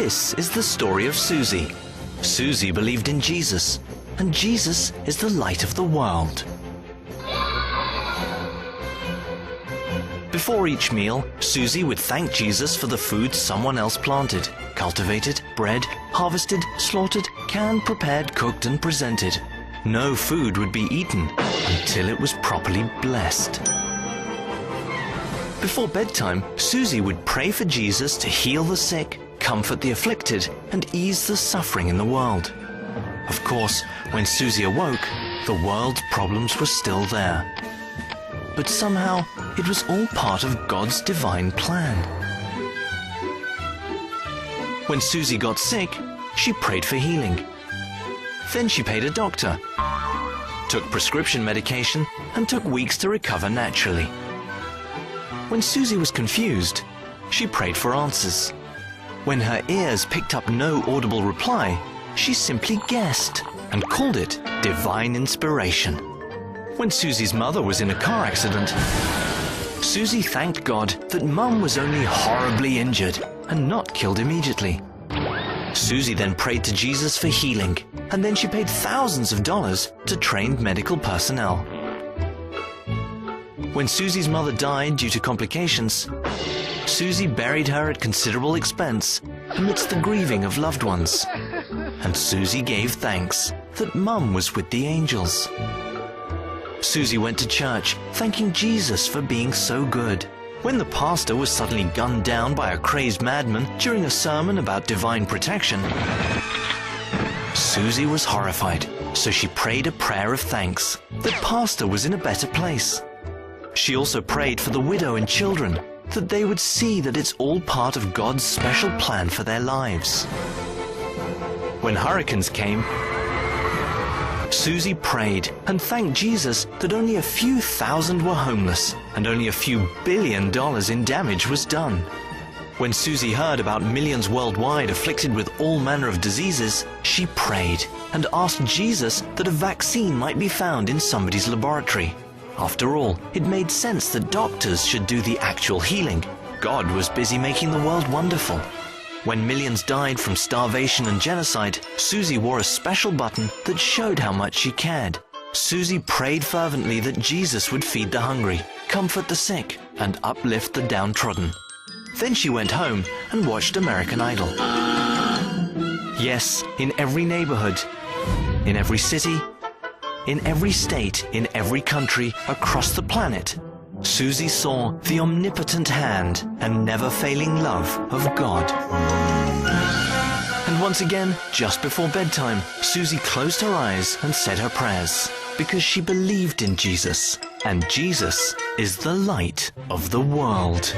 This is the story of Susie. Susie believed in Jesus, and Jesus is the light of the world. Before each meal, Susie would thank Jesus for the food someone else planted, cultivated, bred, harvested, slaughtered, canned, prepared, cooked, and presented. No food would be eaten until it was properly blessed. Before bedtime, Susie would pray for Jesus to heal the sick, comfort the afflicted, and ease the suffering in the world. Of course, when Susie awoke, the world's problems were still there. But somehow, it was all part of God's divine plan. When Susie got sick, she prayed for healing. Then she paid a doctor, took prescription medication, and took weeks to recover naturally. When Susie was confused, she prayed for answers. When her ears picked up no audible reply, she simply guessed and called it divine inspiration. When Susie's mother was in a car accident, Susie thanked God that Mum was only horribly injured and not killed immediately. Susie then prayed to Jesus for healing, and then she paid thousands of dollars to trained medical personnel. When Susie's mother died due to complications, Susie buried her at considerable expense amidst the grieving of loved ones. And Susie gave thanks that Mum was with the angels. Susie went to church, thanking Jesus for being so good. When the pastor was suddenly gunned down by a crazed madman during a sermon about divine protection, Susie was horrified, so she prayed a prayer of thanks. The pastor was in a better place. She also prayed for the widow and children, that they would see that it's all part of God's special plan for their lives. When hurricanes came, Susie prayed and thanked Jesus that only a few thousand were homeless and only a few $1 billion in damage was done. When Susie heard about millions worldwide afflicted with all manner of diseases, she prayed and asked Jesus that a vaccine might be found in somebody's laboratory. After all, it made sense that doctors should do the actual healing. God was busy making the world wonderful. When millions died from starvation and genocide, Susie wore a special button that showed how much she cared. Susie prayed fervently that Jesus would feed the hungry, comfort the sick, and uplift the downtrodden. Then she went home and watched American Idol. Yes, in every neighborhood, in every city, in every state, in every country, across the planet, Susie saw the omnipotent hand and never-failing love of God. And once again, just before bedtime, Susie closed her eyes and said her prayers, because she believed in Jesus, and Jesus is the light of the world.